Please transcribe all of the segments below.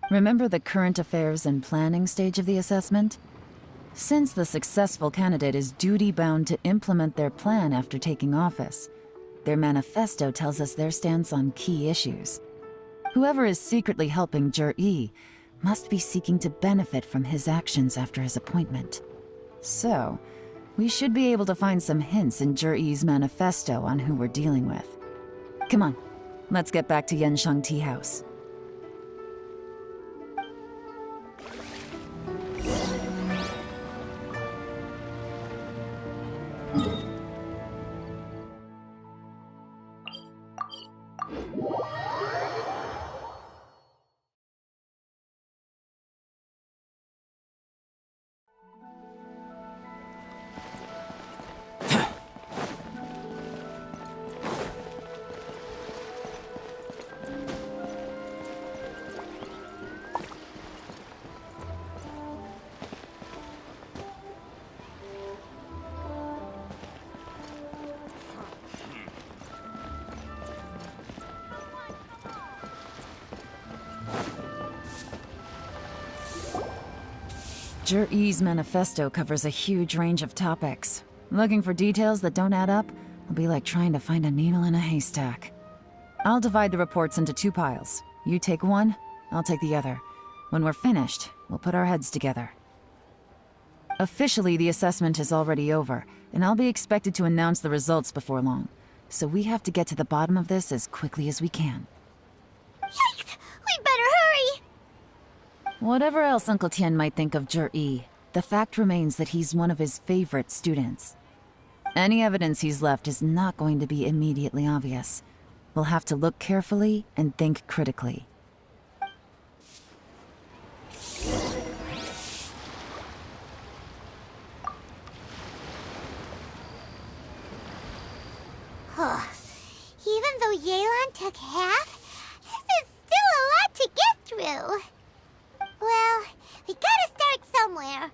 Remember the current affairs and planning stage of the assessment? Since the successful candidate is duty-bound to implement their plan after taking office, their manifesto tells us their stance on key issues. Whoever is secretly helping Jur-E must be seeking to benefit from his actions after his appointment. So, we should be able to find some hints in Jur-E's manifesto on who we're dealing with. Come on, let's get back to Yanshang Tea House. Jur-E's manifesto covers a huge range of topics. Looking for details that don't add up will be like trying to find a needle in a haystack. I'll divide the reports into 2 piles. You take one, I'll take the other. When we're finished, we'll put our heads together. Officially, the assessment is already over, and I'll be expected to announce the results before long. So we have to get to the bottom of this as quickly as we can. Yikes! We'd better hurry! Whatever else Uncle Tian might think of Jur-E, the fact remains that he's one of his favorite students. Any evidence he's left is not going to be immediately obvious. We'll have to look carefully and think critically. Even though Yelan took half, this is still a lot to get through. Well, we gotta start somewhere.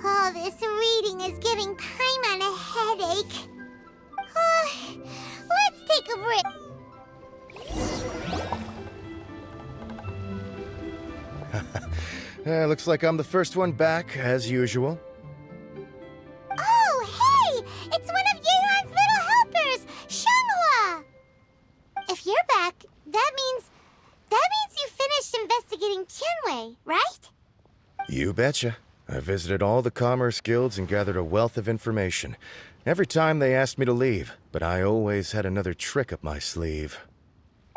All this reading is giving Paimon a headache. Let's take a break. Looks like I'm the first one back, as usual. Oh, hey! It's one of Yelan's little helpers, Shanghua! If you're back, that means you finished investigating Tianwei, right? You betcha. I visited all the commerce guilds and gathered a wealth of information. Every time they asked me to leave, but I always had another trick up my sleeve.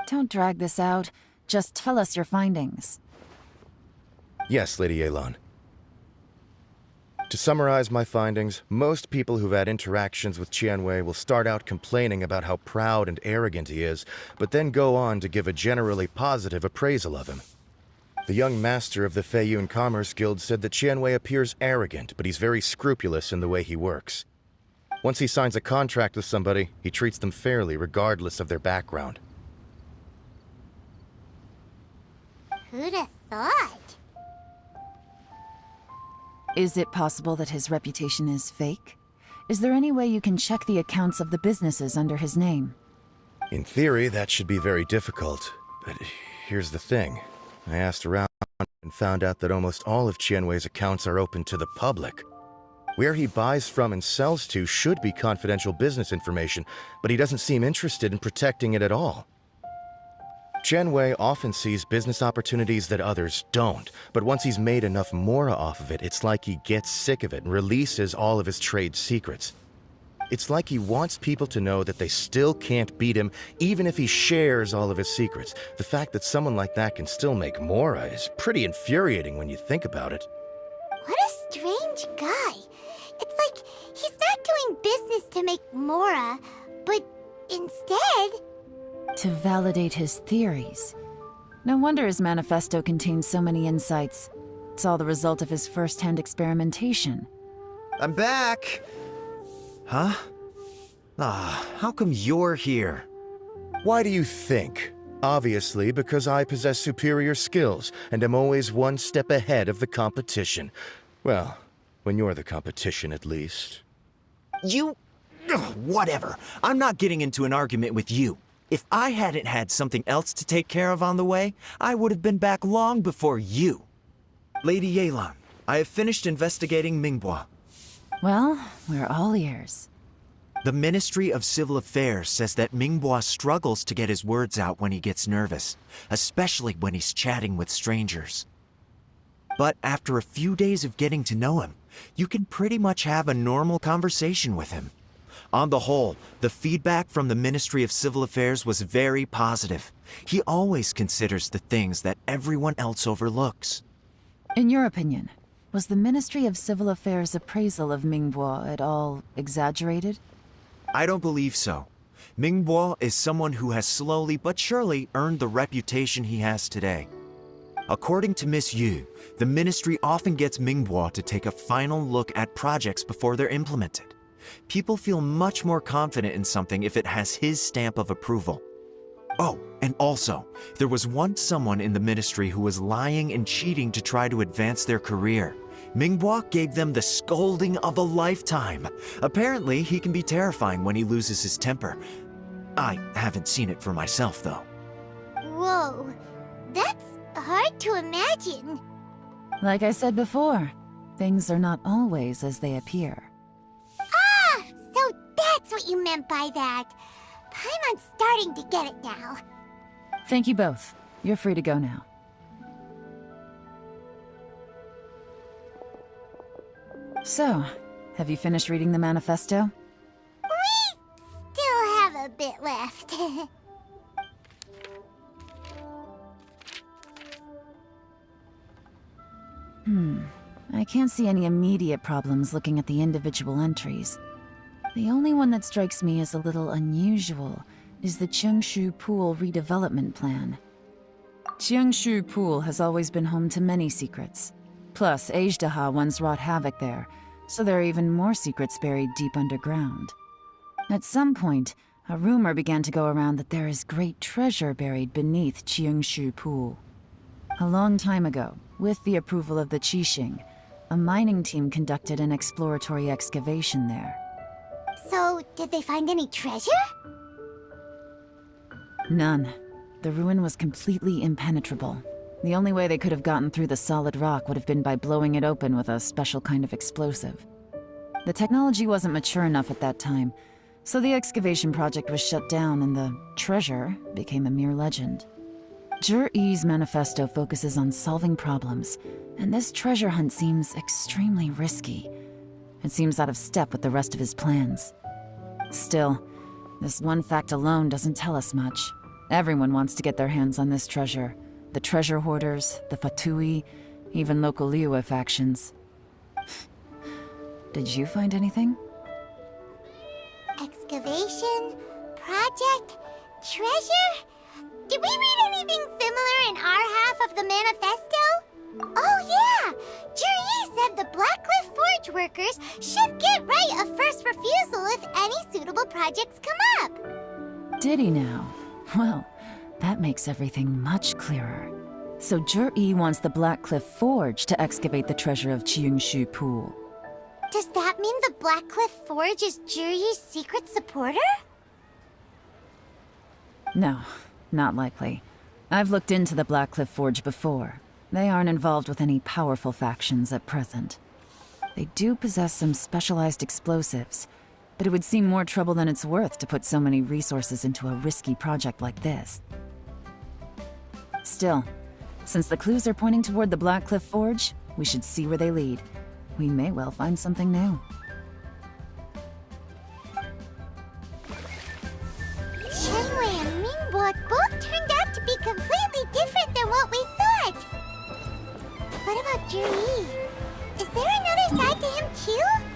Don't drag this out. Just tell us your findings. Yes, Lady Yelan. To summarize my findings, most people who've had interactions with Tianwei will start out complaining about how proud and arrogant he is, but then go on to give a generally positive appraisal of him. The young master of the Feiyun Commerce Guild said that Tianwei appears arrogant, but he's very scrupulous in the way he works. Once he signs a contract with somebody, he treats them fairly regardless of their background. Who'd have thought? Is it possible that his reputation is fake? Is there any way you can check the accounts of the businesses under his name? In theory, that should be very difficult. But here's the thing. I asked around and found out that almost all of Qianwei's accounts are open to the public. Where he buys from and sells to should be confidential business information, but he doesn't seem interested in protecting it at all. Qianwei often sees business opportunities that others don't, but once he's made enough mora off of it, it's like he gets sick of it and releases all of his trade secrets. It's like he wants people to know that they still can't beat him, even if he shares all of his secrets. The fact that someone like that can still make mora is pretty infuriating when you think about it. What a strange guy. It's like he's not doing business to make mora, but instead... To validate his theories. No wonder his manifesto contains so many insights. It's all the result of his first-hand experimentation. I'm back! Huh? How come you're here? Why do you think? Obviously, because I possess superior skills and am always one step ahead of the competition. Well, when you're the competition, at least. You... Ugh, whatever. I'm not getting into an argument with you. If I hadn't had something else to take care of on the way, I would have been back long before you. Lady Yelan, I have finished investigating Mingbois. Well, we're all ears. The Ministry of Civil Affairs says that Mingbois struggles to get his words out when he gets nervous, especially when he's chatting with strangers. But after a few days of getting to know him, you can pretty much have a normal conversation with him. On the whole, the feedback from the Ministry of Civil Affairs was very positive. He always considers the things that everyone else overlooks. In your opinion, was the Ministry of Civil Affairs' appraisal of Mingbois at all exaggerated? I don't believe so. Mingbois is someone who has slowly but surely earned the reputation he has today. According to Miss Yu, the ministry often gets Mingbois to take a final look at projects before they're implemented. People feel much more confident in something if it has his stamp of approval. Oh, and also, there was once someone in the ministry who was lying and cheating to try to advance their career. Mingbois gave them the scolding of a lifetime. Apparently, he can be terrifying when he loses his temper. I haven't seen it for myself, though. Whoa, that's hard to imagine. Like I said before, things are not always as they appear. Ah, so that's what you meant by that. Paimon's starting to get it now. Thank you both. You're free to go now. So, have you finished reading the manifesto? We still have a bit left. I can't see any immediate problems looking at the individual entries. The only one that strikes me as a little unusual is the Qingshu Pool redevelopment plan. Qingshu Pool has always been home to many secrets. Plus, Ajdaha once wrought havoc there, so there are even more secrets buried deep underground. At some point, a rumor began to go around that there is great treasure buried beneath Qingshu Pool. A long time ago, with the approval of the Qixing, a mining team conducted an exploratory excavation there. So, did they find any treasure? None. The ruin was completely impenetrable. The only way they could have gotten through the solid rock would have been by blowing it open with a special kind of explosive. The technology wasn't mature enough at that time, so the excavation project was shut down and the treasure became a mere legend. Zhi-Yi's manifesto focuses on solving problems, and this treasure hunt seems extremely risky. It seems out of step with the rest of his plans. Still, this one fact alone doesn't tell us much. Everyone wants to get their hands on this treasure. The treasure hoarders, the Fatui, even local Liyue factions. Did you find anything? Excavation? Project? Treasure? Did we read anything similar in our half of the manifesto? Oh yeah! Juri said the Blackcliff Forge workers should get right of first refusal if any suitable projects come up. Did he now? Well, that makes everything much clearer. So Zhi wants the Black Cliff Forge to excavate the treasure of Qixing Pool. Does that mean the Blackcliff Forge is Jury's secret supporter? No, not likely. I've looked into the Black Cliff Forge before. They aren't involved with any powerful factions at present. They do possess some specialized explosives, but it would seem more trouble than it's worth to put so many resources into a risky project like this. Still, since the clues are pointing toward the Black Cliff Forge, we should see where they lead. We may well find something new. Shenwei and Mingbo both turned out to be completely different than what we thought. What about Jury? Is there another side to him too?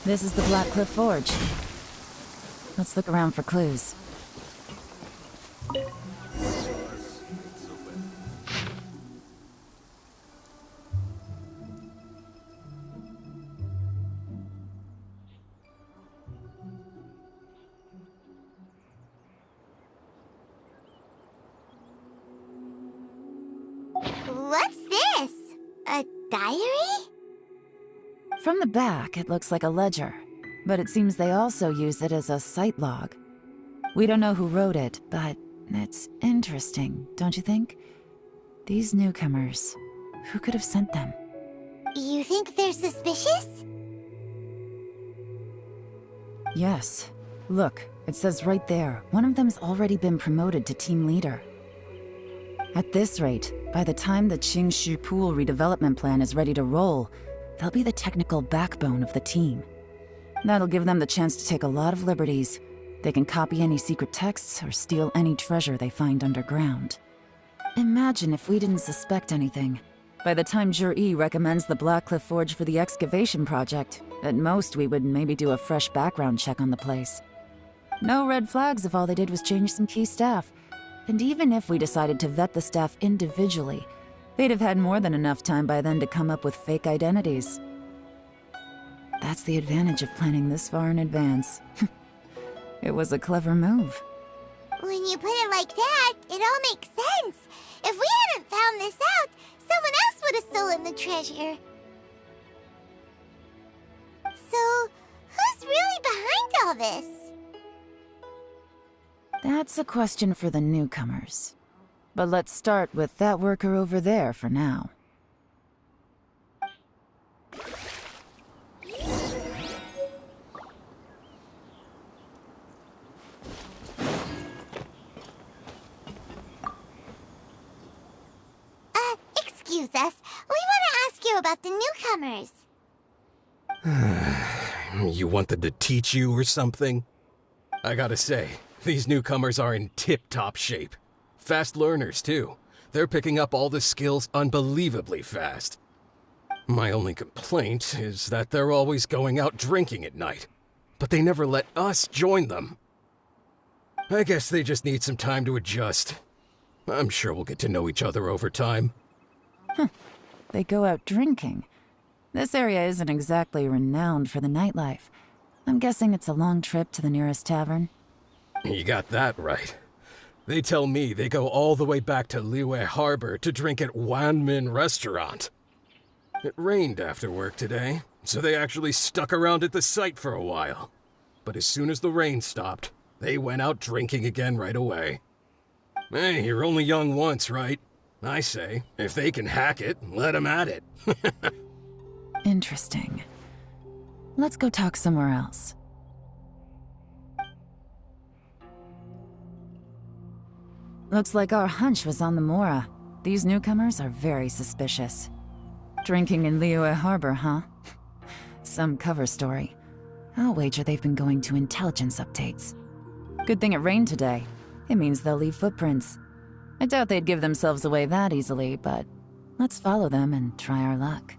This is the Black Cliff Forge. Let's look around for clues. What's this? A diary? From the back, it looks like a ledger, but it seems they also use it as a site log. We don't know who wrote it, but it's interesting, don't you think? These newcomers, who could have sent them? You think they're suspicious? Yes. Look, it says right there, one of them's already been promoted to team leader. At this rate, by the time the Qixing Pool redevelopment plan is ready to roll, they'll be the technical backbone of the team. That'll give them the chance to take a lot of liberties. They can copy any secret texts or steal any treasure they find underground. Imagine if we didn't suspect anything. By the time Zhi recommends the Black Cliff Forge for the excavation project, at most we would maybe do a fresh background check on the place. No red flags if all they did was change some key staff. And even if we decided to vet the staff individually, they'd have had more than enough time by then to come up with fake identities. That's the advantage of planning this far in advance. It was a clever move. When you put it like that, it all makes sense. If we hadn't found this out, someone else would have stolen the treasure. So, who's really behind all this? That's a question for the newcomers. But let's start with that worker over there for now. Excuse us. We want to ask you about the newcomers. You want them to teach you or something? I gotta say, these newcomers are in tip-top shape. Fast learners, too. They're picking up all the skills unbelievably fast. My only complaint is that they're always going out drinking at night, but they never let us join them. I guess they just need some time to adjust. I'm sure we'll get to know each other over time. They go out drinking. This area isn't exactly renowned for the nightlife. I'm guessing it's a long trip to the nearest tavern. You got that right. They tell me they go all the way back to Liyue Harbor to drink at Wanmin Restaurant. It rained after work today, so they actually stuck around at the site for a while. But as soon as the rain stopped, they went out drinking again right away. Hey, you're only young once, right? I say, if they can hack it, let them at it. Interesting. Let's go talk somewhere else. Looks like our hunch was on the Mora. These newcomers are very suspicious. Drinking in Liyue Harbor, huh? Some cover story. I'll wager they've been going to intelligence updates. Good thing it rained today. It means they'll leave footprints. I doubt they'd give themselves away that easily, but let's follow them and try our luck.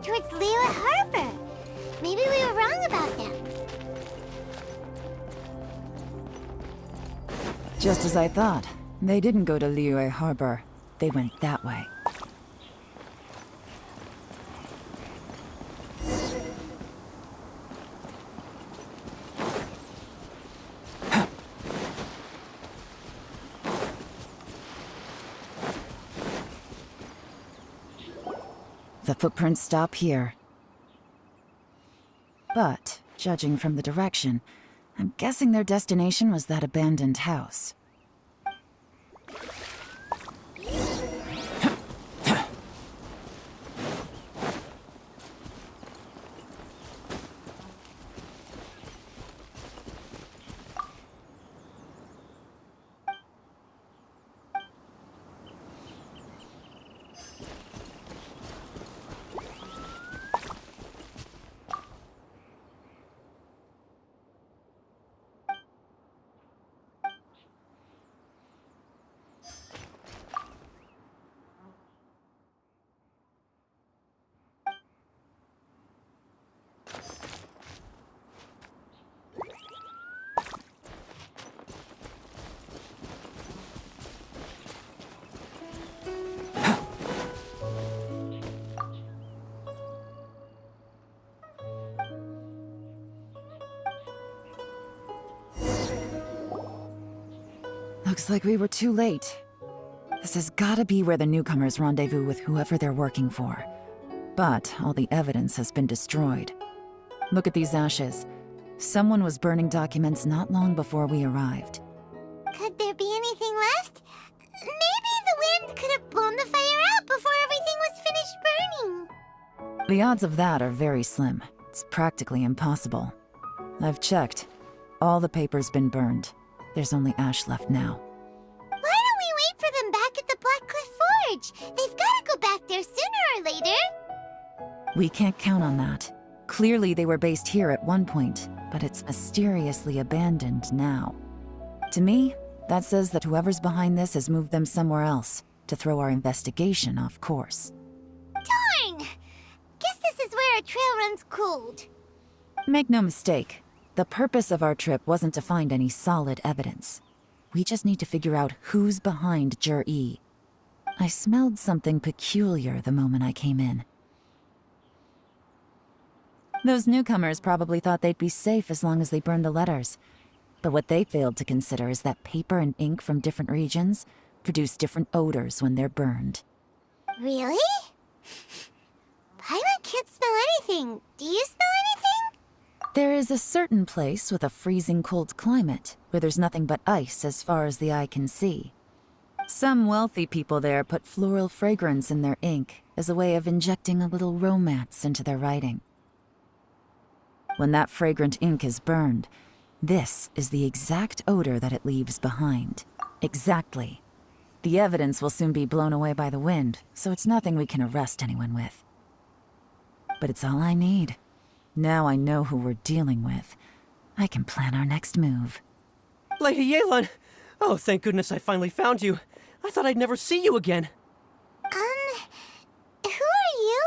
towards Liyue Harbor. Maybe we were wrong about them. Just as I thought. They didn't go to Liyue Harbor. They went that way. The footprints stop here. But, judging from the direction, I'm guessing their destination was that abandoned house. Looks like we were too late. This has gotta be where the newcomers rendezvous with whoever they're working for. But all the evidence has been destroyed. Look at these ashes. Someone was burning documents not long before we arrived. Could there be anything left? Maybe the wind could have blown the fire out before everything was finished burning. The odds of that are very slim. It's practically impossible. I've checked. All the paper's been burned. There's only ash left now. Why don't we wait for them back at the Black Cliff Forge? They've got to go back there sooner or later. We can't count on that. Clearly they were based here at one point, but it's mysteriously abandoned now. To me, that says that whoever's behind this has moved them somewhere else, to throw our investigation off course. Darn! Guess this is where our trail runs cold. Make no mistake, the purpose of our trip wasn't to find any solid evidence. We just need to figure out who's behind Jur-E. I smelled something peculiar the moment I came in. Those newcomers probably thought they'd be safe as long as they burned the letters. But what they failed to consider is that paper and ink from different regions produce different odors when they're burned. Really? Paimon can't smell anything. Do you smell anything? There is a certain place with a freezing cold climate where there's nothing but ice as far as the eye can see. Some wealthy people there put floral fragrance in their ink as a way of injecting a little romance into their writing. When that fragrant ink is burned, this is the exact odor that it leaves behind. Exactly. The evidence will soon be blown away by the wind, so it's nothing we can arrest anyone with. But it's all I need. Now I know who we're dealing with. I can plan our next move. Lady Yelan! Oh, thank goodness I finally found you. I thought I'd never see you again. Who are you?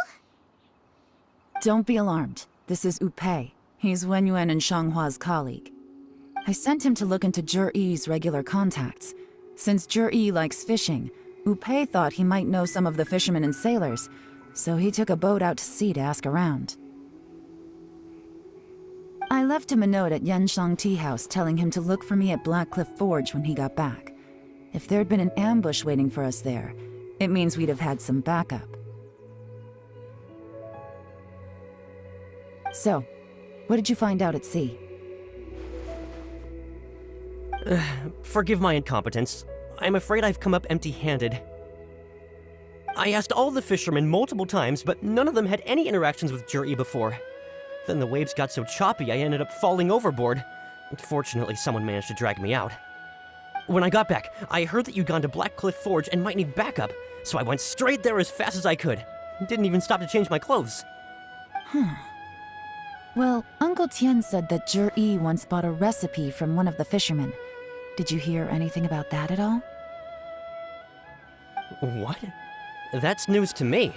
Don't be alarmed. This is Upei. He's Wenyuan and Shanghua's colleague. I sent him to look into Jur-E's regular contacts. Since Jur-E likes fishing, Upei thought he might know some of the fishermen and sailors, so he took a boat out to sea to ask around. I left him a note at Yanshang Tea House telling him to look for me at Black Cliff Forge when he got back. If there'd been an ambush waiting for us there, it means we'd have had some backup. So, what did you find out at sea? Forgive my incompetence. I'm afraid I've come up empty-handed. I asked all the fishermen multiple times, but none of them had any interactions with Jur-E before. Then the waves got so choppy I ended up falling overboard. Fortunately, someone managed to drag me out. When I got back, I heard that you'd gone to Black Cliff Forge and might need backup, so I went straight there as fast as I could. Didn't even stop to change my clothes. Well, Uncle Tian said that Jur-E once bought a recipe from one of the fishermen. Did you hear anything about that at all? What? That's news to me.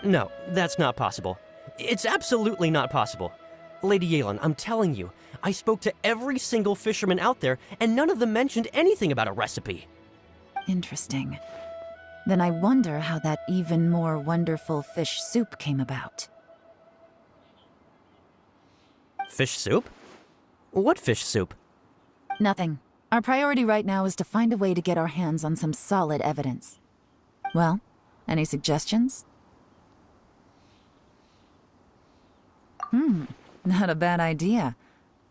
No, that's not possible. It's absolutely not possible. Lady Yelan, I'm telling you, I spoke to every single fisherman out there, and none of them mentioned anything about a recipe. Interesting. Then I wonder how that even more wonderful fish soup came about. Fish soup? What fish soup? Nothing. Our priority right now is to find a way to get our hands on some solid evidence. Well, any suggestions? Not a bad idea.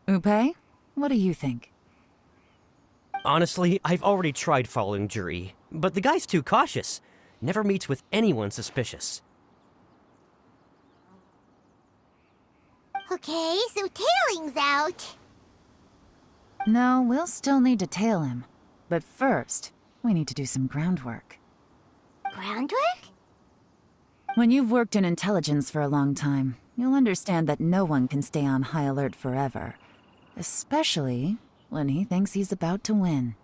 Upe, what do you think? Honestly, I've already tried following Juri, but the guy's too cautious. Never meets with anyone suspicious. Okay, so tailing's out. No, we'll still need to tail him. But first, we need to do some groundwork. Groundwork? When you've worked in intelligence for a long time, you'll understand that no one can stay on high alert forever. Especially when he thinks he's about to win.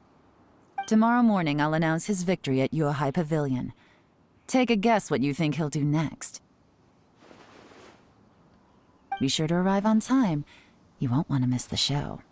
Tomorrow morning, I'll announce his victory at Yuehai Pavilion. Take a guess what you think he'll do next. Be sure to arrive on time. You won't want to miss the show.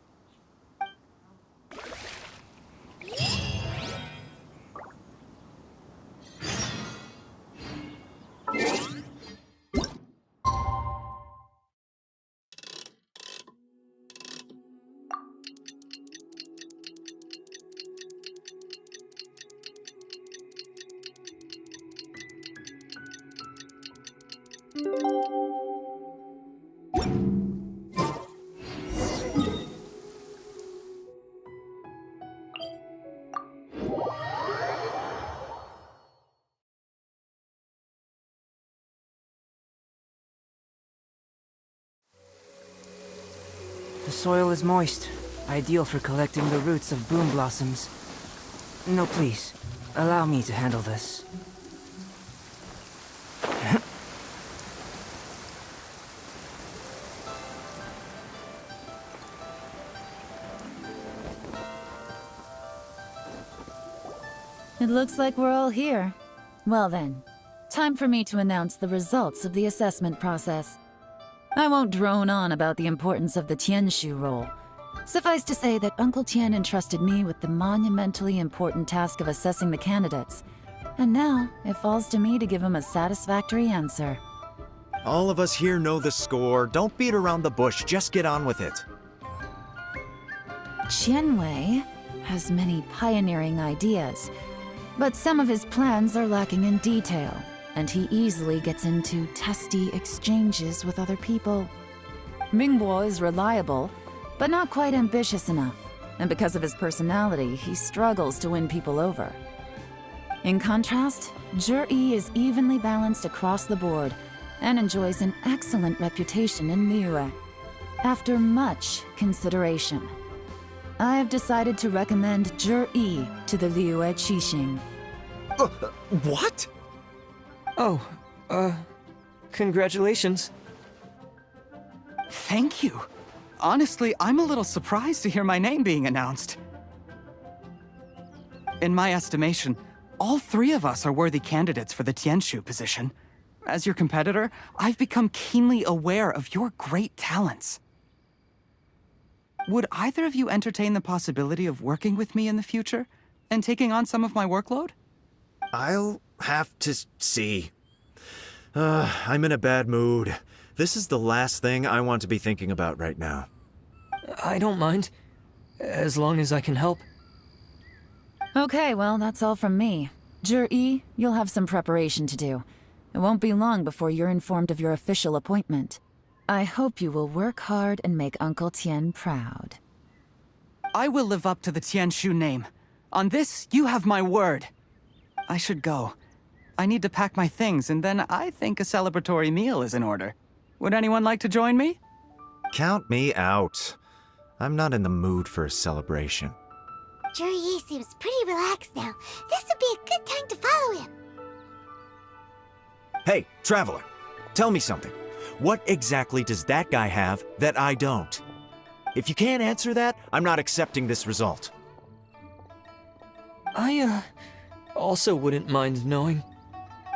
The soil is moist, ideal for collecting the roots of boom blossoms. No, please. Allow me to handle this. It looks like we're all here. Well then, time for me to announce the results of the assessment process. I won't drone on about the importance of the Tianshu role. Suffice to say that Uncle Tian entrusted me with the monumentally important task of assessing the candidates. And now, it falls to me to give him a satisfactory answer. All of us here know the score. Don't beat around the bush, just get on with it. Qianwei has many pioneering ideas, but some of his plans are lacking in detail, and he easily gets into testy exchanges with other people. Mingbo is reliable, but not quite ambitious enough, and because of his personality, he struggles to win people over. In contrast, Zhi is evenly balanced across the board, and enjoys an excellent reputation in Liyue. After much consideration, I have decided to recommend Zhi to the Liyue Qixing. What? Oh, congratulations. Thank you. Honestly, I'm a little surprised to hear my name being announced. In my estimation, all three of us are worthy candidates for the Tianshu position. As your competitor, I've become keenly aware of your great talents. Would either of you entertain the possibility of working with me in the future and taking on some of my workload? I'll have to see. I'm in a bad mood. This is the last thing I want to be thinking about right now. I don't mind, as long as I can help. Okay, well, that's all from me. Zhi, you'll have some preparation to do. It won't be long before you're informed of your official appointment. I hope you will work hard and make Uncle Tian proud. I will live up to the Tianshu name. On this, you have my word. I should go. I need to pack my things, and then I think a celebratory meal is in order. Would anyone like to join me? Count me out. I'm not in the mood for a celebration. Zhi seems pretty relaxed now. This would be a good time to follow him. Hey, traveler, tell me something. What exactly does that guy have that I don't? If you can't answer that, I'm not accepting this result. I, also wouldn't mind knowing.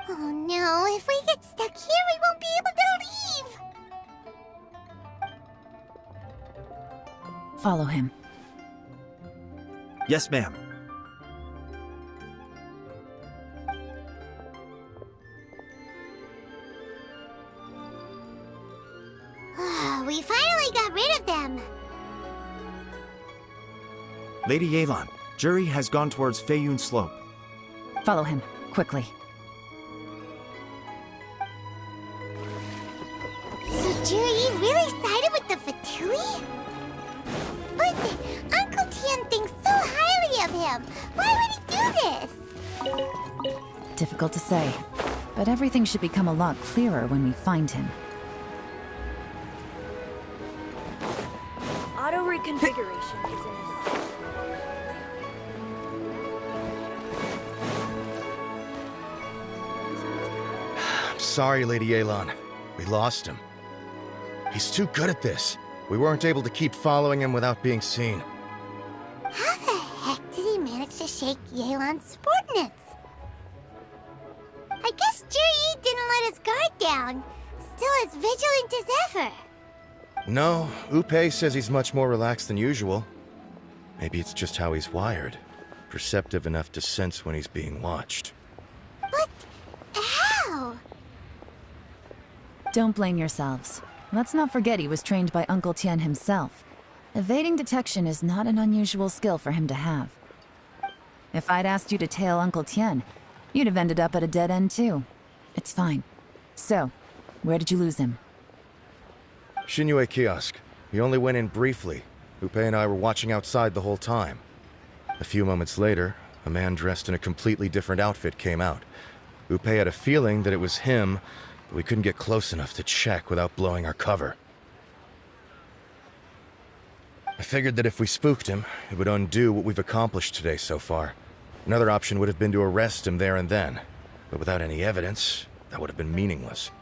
Oh no, if we get stuck Follow him. Yes, ma'am. We finally got rid of them. Lady Yelan, Jury has gone towards Feiyun Slope. Follow him, quickly. So Jury really sided with the Fatui? But Uncle Tian thinks so highly of him. Why would he do this? Difficult to say, but everything should become a lot clearer when we find him. Auto reconfiguration is in I'm sorry, Lady Yelan. We lost him. He's too good at this. We weren't able to keep following him without being seen. How the heck did he manage to shake Yelan's subordinates? I guess Juyi didn't let his guard down. Still as vigilant as ever. No, Upe says he's much more relaxed than usual. Maybe it's just how he's wired. Perceptive enough to sense when he's being watched. But how? Don't blame yourselves. Let's not forget he was trained by Uncle Tian himself. Evading detection is not an unusual skill for him to have. If I'd asked you to tail Uncle Tian, you'd have ended up at a dead end too. It's fine. So, where did you lose him? Xinyue kiosk. He only went in briefly. Upe and I were watching outside the whole time. A few moments later, a man dressed in a completely different outfit came out. Upe had a feeling that it was him, but we couldn't get close enough to check without blowing our cover. I figured that if we spooked him, it would undo what we've accomplished today so far. Another option would have been to arrest him there and then, but without any evidence, that would have been meaningless.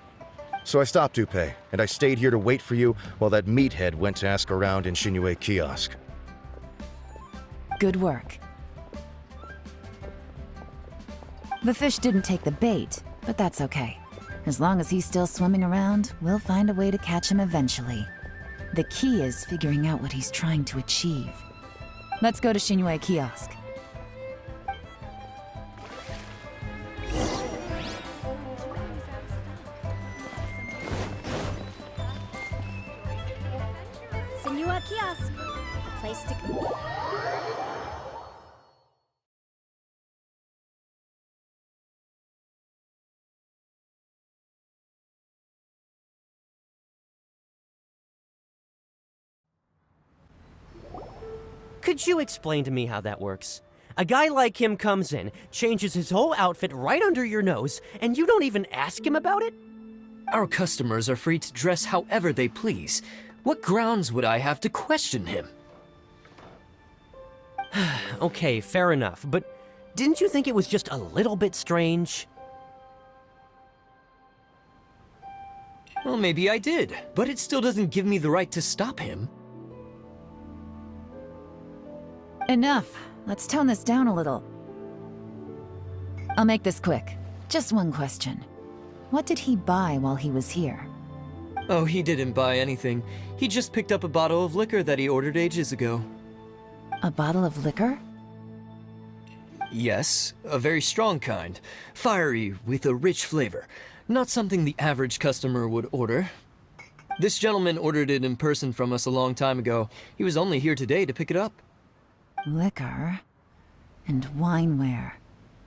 So I stopped Upe, and I stayed here to wait for you while that meathead went to ask around in Xinyue kiosk. Good work. The fish didn't take the bait, but that's okay. As long as he's still swimming around, we'll find a way to catch him eventually. The key is figuring out what he's trying to achieve. Let's go to Xinyue kiosk. Senua Kiosk. A place to go. Could you explain to me how that works? A guy like him comes in, changes his whole outfit right under your nose, and you don't even ask him about it? Our customers are free to dress however they please. What grounds would I have to question him? Okay, fair enough, but didn't you think it was just a little bit strange? Well, maybe I did, but it still doesn't give me the right to stop him. Enough. Let's tone this down a little. I'll make this quick. Just one question. What did he buy while he was here? Oh, he didn't buy anything. He just picked up a bottle of liquor that he ordered ages ago. A bottle of liquor? Yes, a very strong kind. Fiery, with a rich flavor. Not something the average customer would order. This gentleman ordered it in person from us a long time ago. He was only here today to pick it up. Liquor and wineware.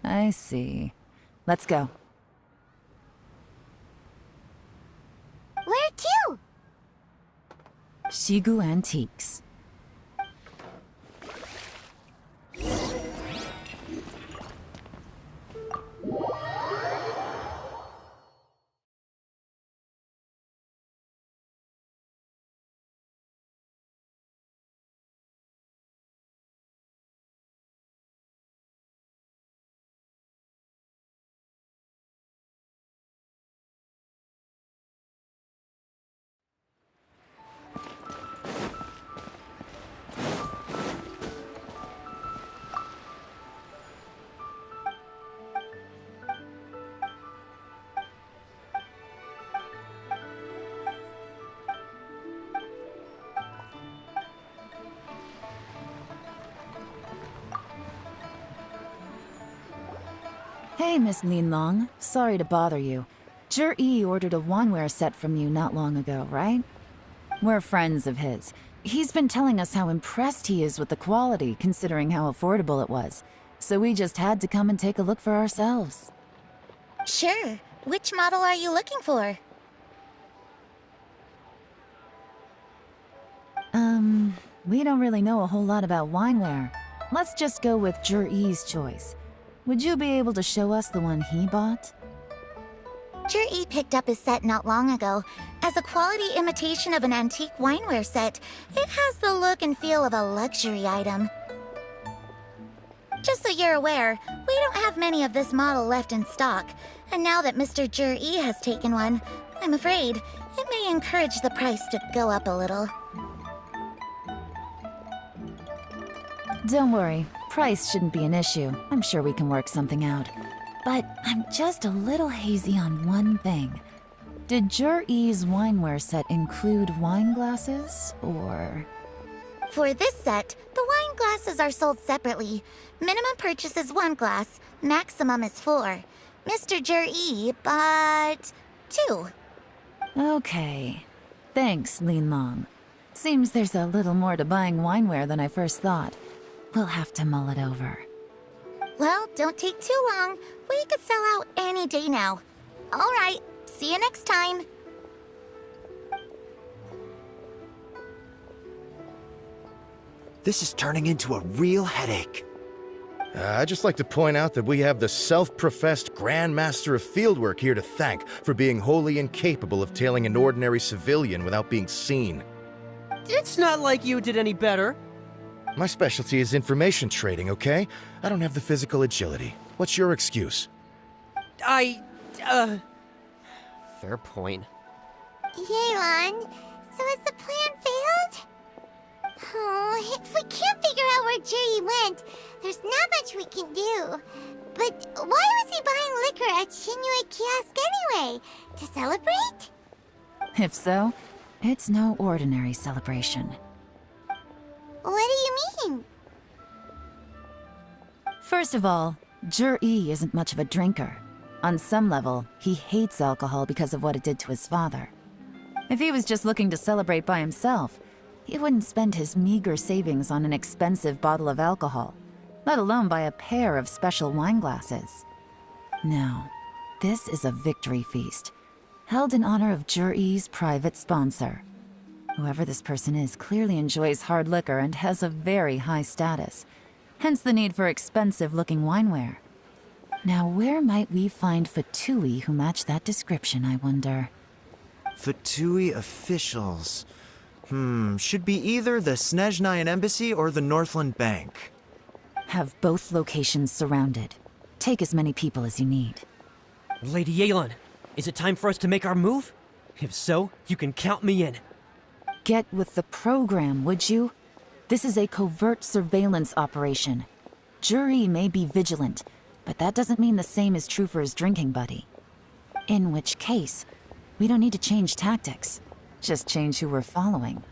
I see. Let's go. Where to? Shigu Antiques. Hey, Miss Linlong. Sorry to bother you. Zhi ordered a wanware set from you not long ago, right? We're friends of his. He's been telling us how impressed he is with the quality, considering how affordable it was. So we just had to come and take a look for ourselves. Sure. Which model are you looking for? We don't really know a whole lot about wineware. Let's just go with Zhi's choice. Would you be able to show us the one he bought? Zhi picked up his set not long ago. As a quality imitation of an antique wineware set, it has the look and feel of a luxury item. Just so you're aware, we don't have many of this model left in stock. And now that Mr. Zhi has taken one, I'm afraid it may encourage the price to go up a little. Don't worry, price shouldn't be an issue. I'm sure we can work something out. But I'm just a little hazy on one thing. Did Zhi's wineware set include wine glasses, or...? For this set, the wine glasses are sold separately. Minimum purchase is 1 glass, maximum is 4. Mr. Zhi bought 2. Okay. Thanks, Linlong. Seems there's a little more to buying wineware than I first thought. We'll have to mull it over. Well, don't take too long. We could sell out any day now. All right, see you next time. This is turning into a real headache. I'd just like to point out that we have the self-professed Grand Master of Fieldwork here to thank for being wholly incapable of tailing an ordinary civilian without being seen. It's not like you did any better. My specialty is information trading, okay? I don't have the physical agility. What's your excuse? Fair point. Yelan, so has the plan failed? Oh, if we can't figure out where Zhi went, there's not much we can do. But why was he buying liquor at Shinue Kiosk anyway? To celebrate? If so, it's no ordinary celebration. What do you mean? First of all, Zhi isn't much of a drinker. On some level, he hates alcohol because of what it did to his father. If he was just looking to celebrate by himself, he wouldn't spend his meager savings on an expensive bottle of alcohol, let alone buy a pair of special wine glasses. No, this is a victory feast, held in honor of Zhi's private sponsor. Whoever this person is clearly enjoys hard liquor and has a very high status, hence the need for expensive-looking wineware. Now, where might we find Fatui who match that description, I wonder? Fatui officials. Should be either the Snezhnayan Embassy or the Northland Bank. Have both locations surrounded. Take as many people as you need. Lady Yelan, is it time for us to make our move? If so, you can count me in. Get with the program, would you? This is a covert surveillance operation. Zhi may be vigilant, but that doesn't mean the same is true for his drinking buddy. In which case, we don't need to change tactics. Just change who we're following.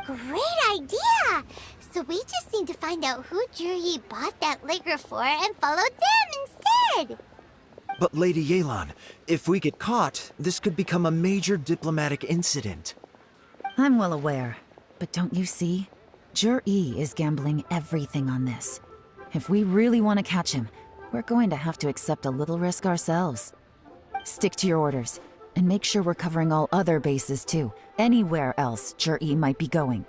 Great idea! So we just need to find out who Zhi bought that liquor for and follow them instead! But Lady Yelan, if we get caught, this could become a major diplomatic incident. I'm well aware, but don't you see? Zhi is gambling everything on this. If we really want to catch him, we're going to have to accept a little risk ourselves. Stick to your orders, and make sure we're covering all other bases too. Anywhere else Zhi might be going.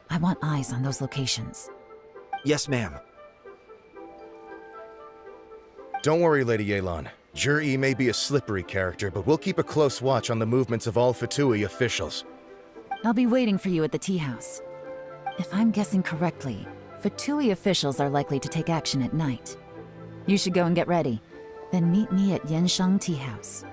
I want eyes on those locations. Yes, ma'am. Don't worry, Lady Yelan. Zhi may be a slippery character, but we'll keep a close watch on the movements of all Fatui officials. I'll be waiting for you at the tea house. If I'm guessing correctly, Fatui officials are likely to take action at night. You should go and get ready, then meet me at Yansheng Tea House.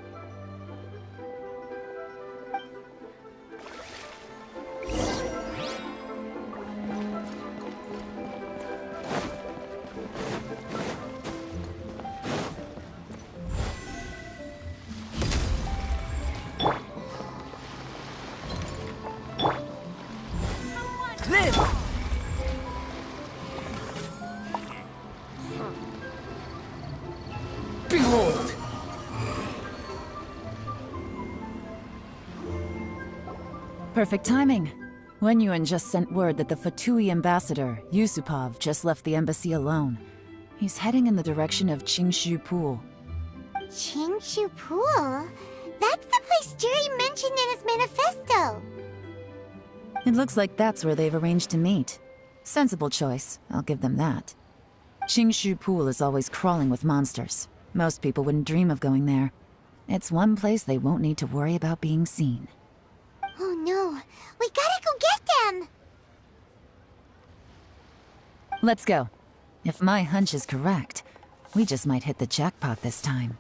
Perfect timing. Wenyuan just sent word that the Fatui ambassador, Yusupov, just left the embassy alone. He's heading in the direction of Qingshu Pool. Qingshu Pool? That's the place Jerry mentioned in his manifesto. It looks like that's where they've arranged to meet. Sensible choice, I'll give them that. Qingshu Pool is always crawling with monsters. Most people wouldn't dream of going there. It's one place they won't need to worry about being seen. Oh no, we gotta go get them! Let's go. If my hunch is correct, we just might hit the jackpot this time.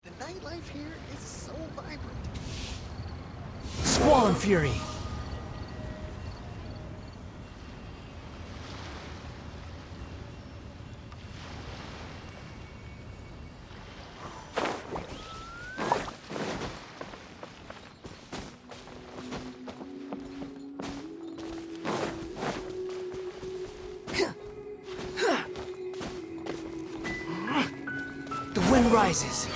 The nightlife here is so vibrant. Squall and Fury! The wind rises.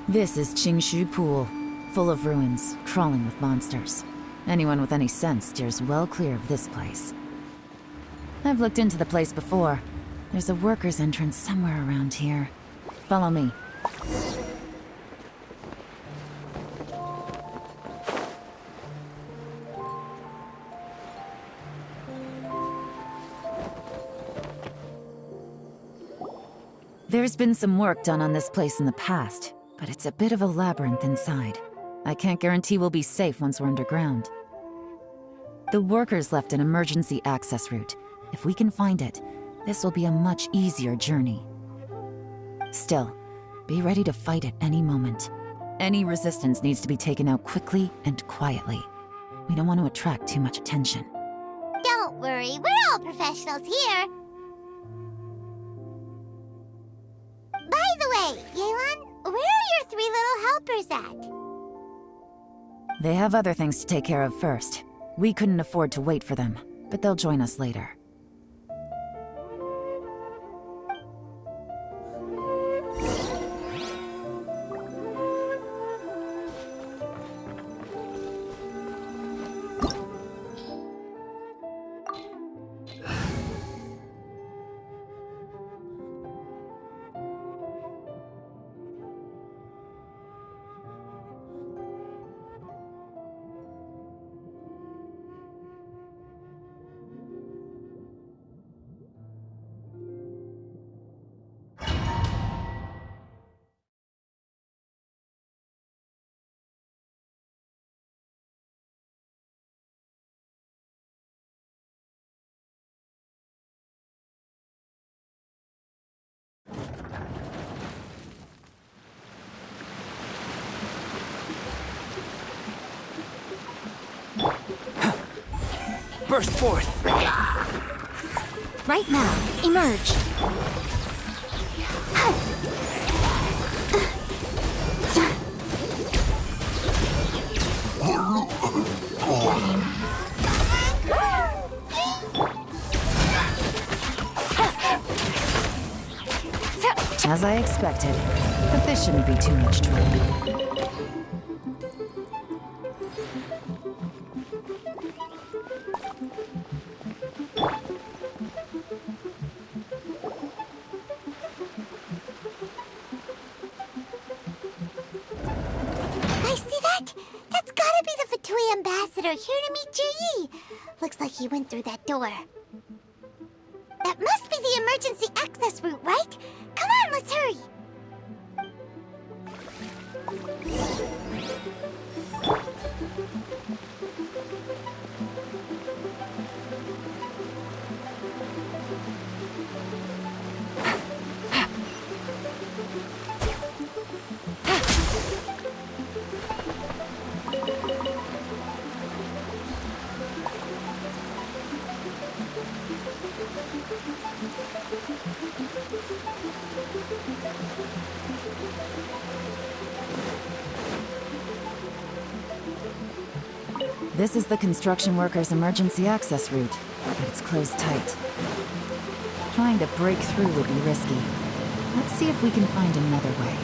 This is Qingshu Pool, full of ruins, crawling with monsters. Anyone with any sense steers well clear of this place. I've looked into the place before. There's a worker's entrance somewhere around here. Follow me. There's been some work done on this place in the past, but it's a bit of a labyrinth inside. I can't guarantee we'll be safe once we're underground. The workers left an emergency access route. If we can find it, this will be a much easier journey. Still, be ready to fight at any moment. Any resistance needs to be taken out quickly and quietly. We don't want to attract too much attention. Don't worry, we're all professionals here. By the way, Yelan, where are your 3 little helpers at? They have other things to take care of first. We couldn't afford to wait for them, but they'll join us later. Burst forth! Right now, emerge. As I expected, but this shouldn't be too much trouble. Ambassador here to meet Ji. Looks like he went through that door. That must be the emergency access route, right? Come on, let's hurry. This is the construction workers' emergency access route, but it's closed tight. Trying to break through would be risky. Let's see if we can find another way.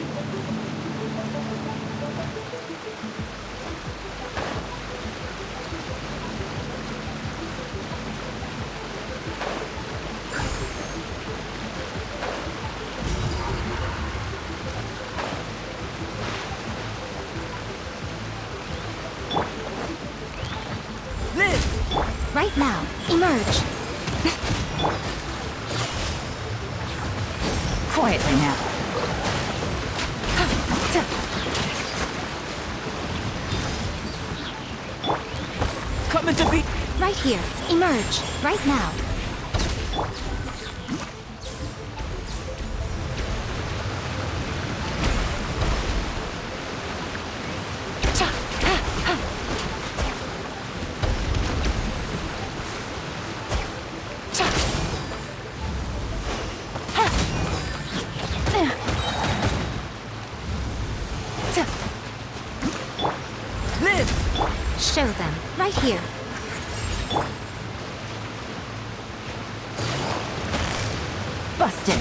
Right now, emerge. Quietly now. Coming to be. Right here, emerge. Right now. Show them. Right here. Busted.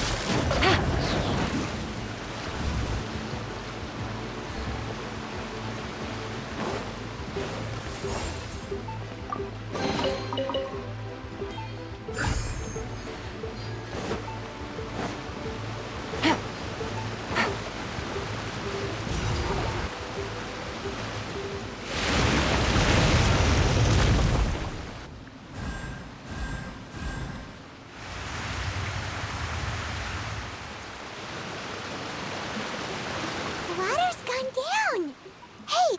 The water's gone down. Hey!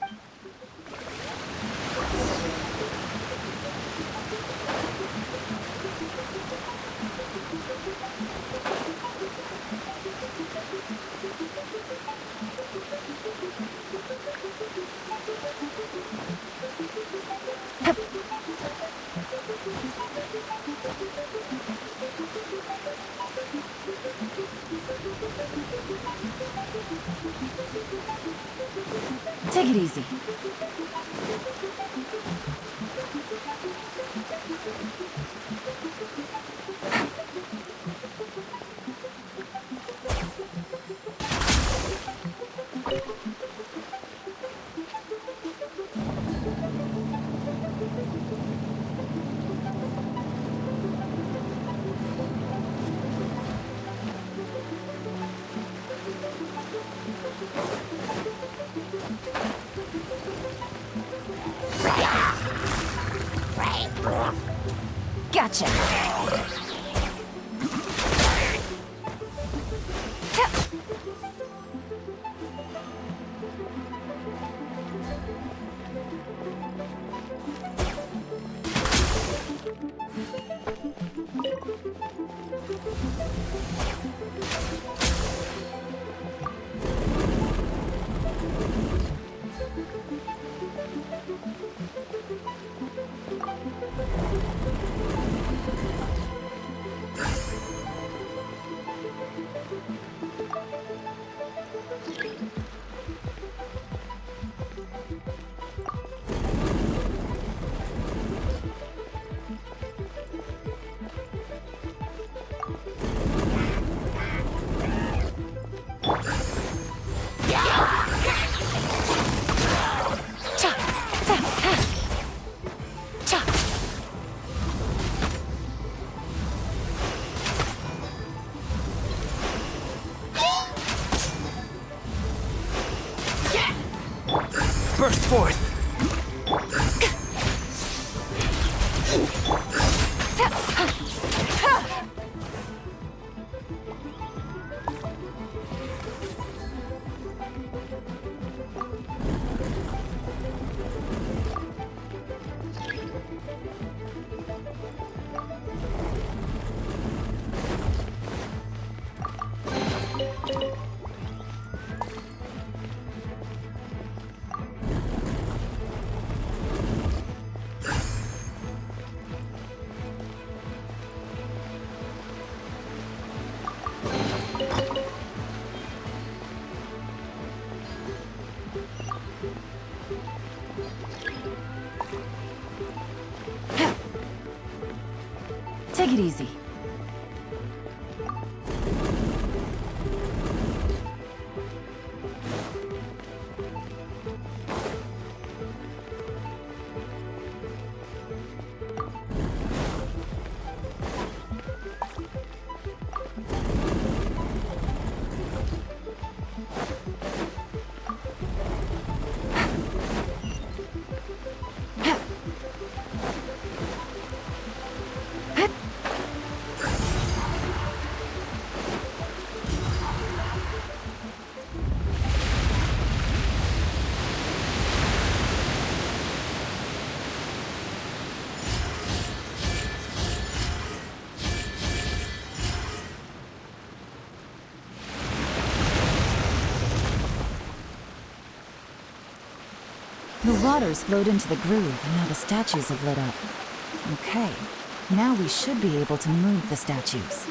Take it easy. Gotcha. Burst forth. Take it easy. The waters flowed into the groove, and now the statues have lit up. Okay, now we should be able to move the statues.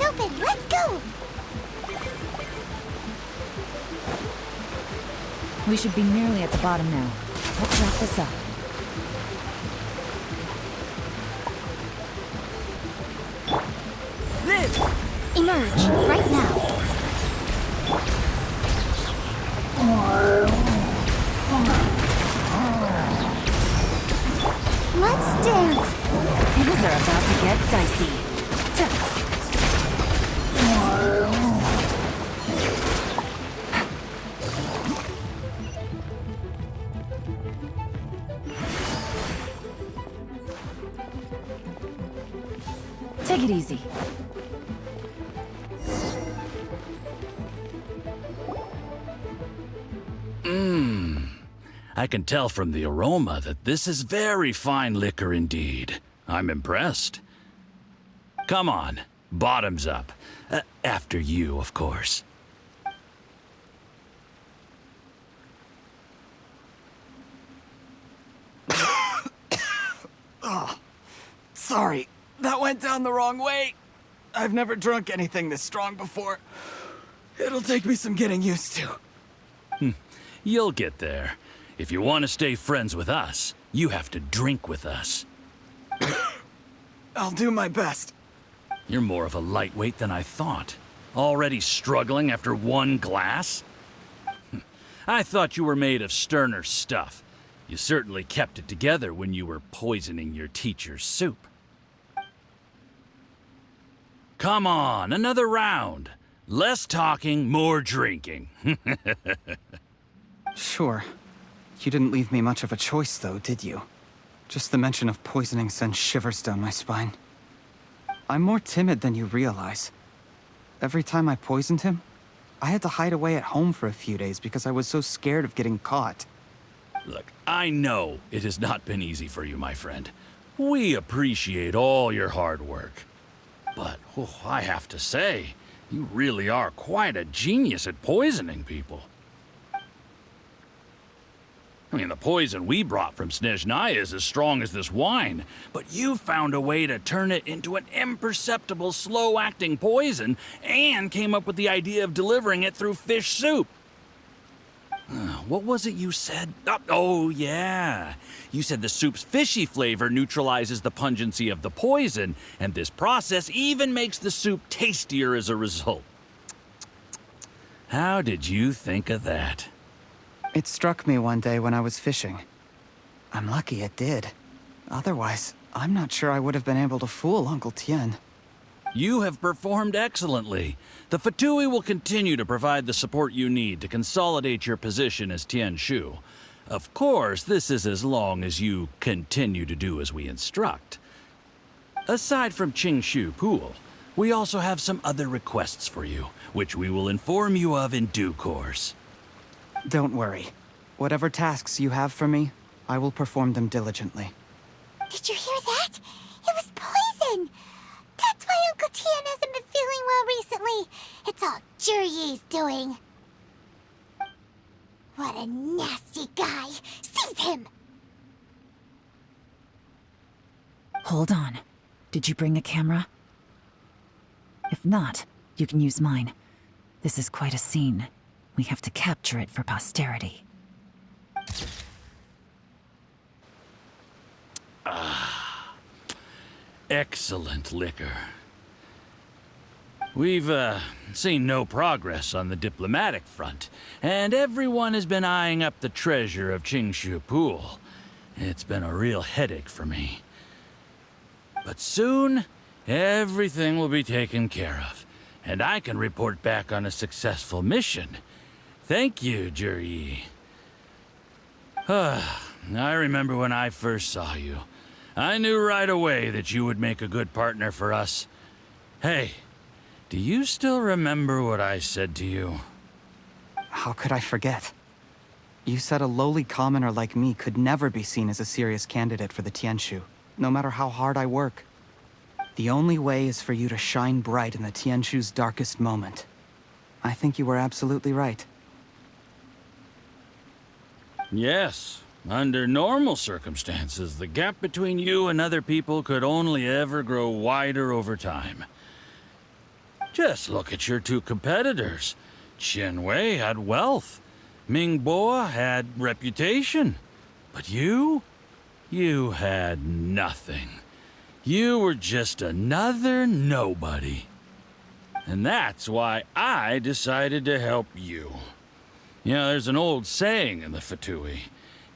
Open! Let's go! We should be nearly at the bottom now. Let's wrap this up. Liv! Emerge, right now. Let's dance! Things are about to get dicey. Take it easy. I can tell from the aroma that this is very fine liquor indeed. I'm impressed. Come on, bottoms up. After you, of course. Oh, sorry. That went down the wrong way. I've never drunk anything this strong before. It'll take me some getting used to. You'll get there. If you want to stay friends with us, you have to drink with us. I'll do my best. You're more of a lightweight than I thought. Already struggling after one glass? I thought you were made of sterner stuff. You certainly kept it together when you were poisoning your teacher's soup. Come on, another round. Less talking, more drinking. Sure. You didn't leave me much of a choice, though, did you? Just the mention of poisoning sends shivers down my spine. I'm more timid than you realize. Every time I poisoned him, I had to hide away at home for a few days because I was so scared of getting caught. Look, I know it has not been easy for you, my friend. We appreciate all your hard work. But I have to say, you really are quite a genius at poisoning people. I mean, the poison we brought from Snezhnaya is as strong as this wine, but you found a way to turn it into an imperceptible, slow-acting poison and came up with the idea of delivering it through fish soup. What was it you said? Oh, yeah. You said the soup's fishy flavor neutralizes the pungency of the poison, and this process even makes the soup tastier as a result. How did you think of that? It struck me one day when I was fishing. I'm lucky it did. Otherwise, I'm not sure I would have been able to fool Uncle Tien. You have performed excellently. The Fatui will continue to provide the support you need to consolidate your position as Tien Shu. Of course, this is as long as you continue to do as we instruct. Aside from Qingshu Pool, we also have some other requests for you, which we will inform you of in due course. Don't worry. Whatever tasks you have for me, I will perform them diligently. Did you hear that? It was poison! That's why Uncle Tien hasn't been feeling well recently. It's all Jurye's doing. What a nasty guy! Seize him! Hold on. Did you bring a camera? If not, you can use mine. This is quite a scene. We have to capture it for posterity. Excellent liquor. We've, seen no progress on the diplomatic front, and everyone has been eyeing up the treasure of Qingshu Pool. It's been a real headache for me. But soon, everything will be taken care of, and I can report back on a successful mission. Thank you, Jurye. I remember when I first saw you. I knew right away that you would make a good partner for us. Hey, do you still remember what I said to you? How could I forget? You said a lowly commoner like me could never be seen as a serious candidate for the Tianshu, no matter how hard I work. The only way is for you to shine bright in the Tianshu's darkest moment. I think you were absolutely right. Yes. Under normal circumstances, the gap between you and other people could only ever grow wider over time. Just look at your two competitors. Qian Wei had wealth. Ming Bo had reputation. But you had nothing. You were just another nobody. And that's why I decided to help you. You know, there's an old saying in the Fatui.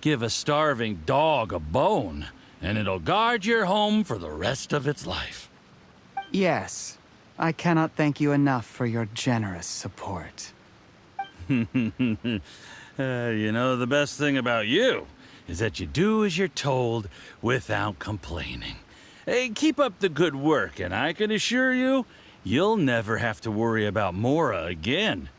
Give a starving dog a bone, and it'll guard your home for the rest of its life. Yes. I cannot thank you enough for your generous support. You know, the best thing about you is that you do as you're told without complaining. Hey, keep up the good work, and I can assure you, you'll never have to worry about Mora again.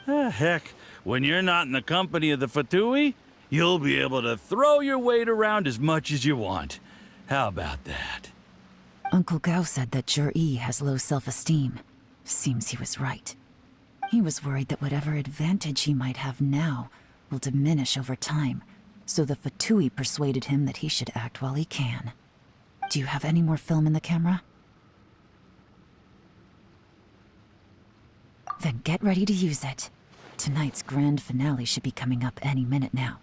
Heck, when you're not in the company of the Fatui, you'll be able to throw your weight around as much as you want. How about that? Uncle Gao said that Jurye has low self-esteem. Seems he was right. He was worried that whatever advantage he might have now will diminish over time, so the Fatui persuaded him that he should act while he can. Do you have any more film in the camera? Then get ready to use it. Tonight's grand finale should be coming up any minute now.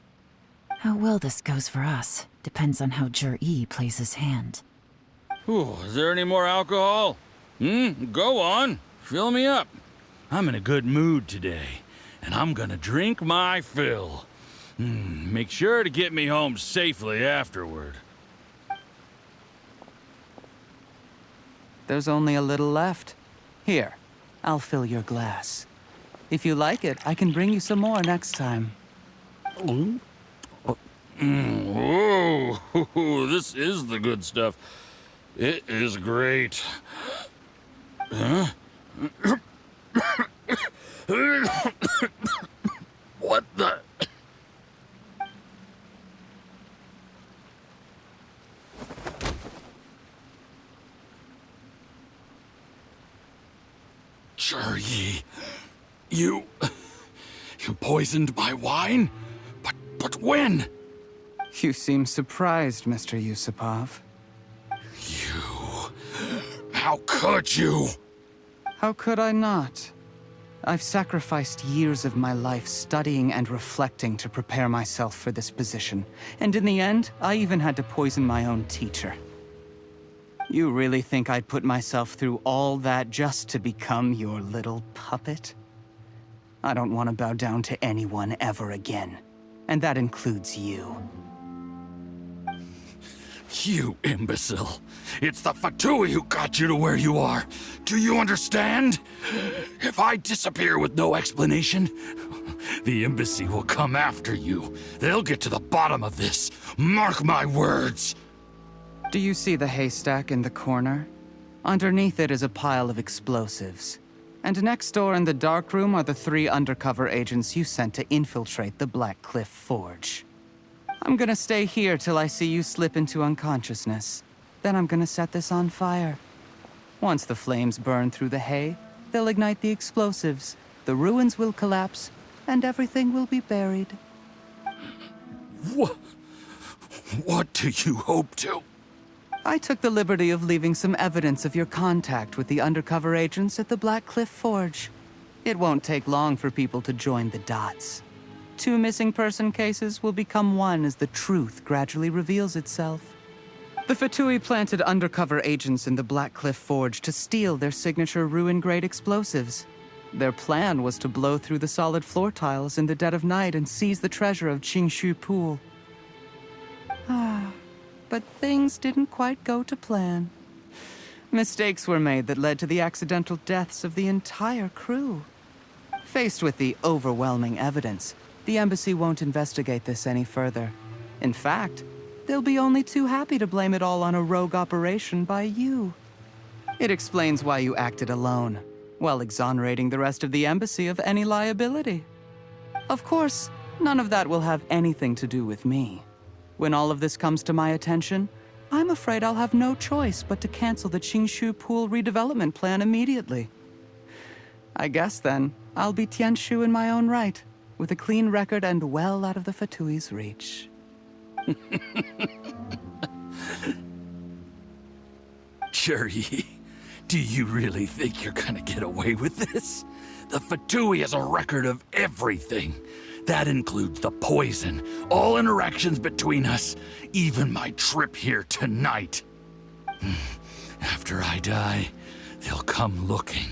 How well this goes for us depends on how Jurye plays his hand. Ooh, is there any more alcohol? Go on. Fill me up. I'm in a good mood today, and I'm gonna drink my fill. Make sure to get me home safely afterward. There's only a little left. Here, I'll fill your glass. If you like it, I can bring you some more next time. Whoa, this is the good stuff. It is great. Huh? What the? Yi, you poisoned my wine? But when? You seem surprised, Mr. Yusupov. How could you? How could I not? I've sacrificed years of my life studying and reflecting to prepare myself for this position. And in the end, I even had to poison my own teacher. You really think I'd put myself through all that just to become your little puppet? I don't want to bow down to anyone ever again. And that includes you. You imbecile. It's the Fatui who got you to where you are. Do you understand? If I disappear with no explanation, the embassy will come after you. They'll get to the bottom of this. Mark my words. Do you see the haystack in the corner? Underneath it is a pile of explosives. And next door in the dark room are the 3 undercover agents you sent to infiltrate the Black Cliff Forge. I'm gonna stay here till I see you slip into unconsciousness. Then I'm gonna set this on fire. Once the flames burn through the hay, they'll ignite the explosives, the ruins will collapse, and everything will be buried. What do you hope to? I took the liberty of leaving some evidence of your contact with the undercover agents at the Black Cliff Forge. It won't take long for people to join the dots. 2 missing person cases will become 1 as the truth gradually reveals itself. The Fatui planted undercover agents in the Black Cliff Forge to steal their signature ruin-grade explosives. Their plan was to blow through the solid floor tiles in the dead of night and seize the treasure of Qixing Pool. But things didn't quite go to plan. Mistakes were made that led to the accidental deaths of the entire crew. Faced with the overwhelming evidence, the embassy won't investigate this any further. In fact, they'll be only too happy to blame it all on a rogue operation by you. It explains why you acted alone, while exonerating the rest of the embassy of any liability. Of course, none of that will have anything to do with me. When all of this comes to my attention, I'm afraid I'll have no choice but to cancel the Qixing Pool redevelopment plan immediately. I guess then, I'll be Tianshu in my own right, with a clean record and well out of the Fatui's reach. Cherry, do you really think you're gonna get away with this? The Fatui has a record of everything. That includes the poison, all interactions between us, even my trip here tonight. After I die, they'll come looking,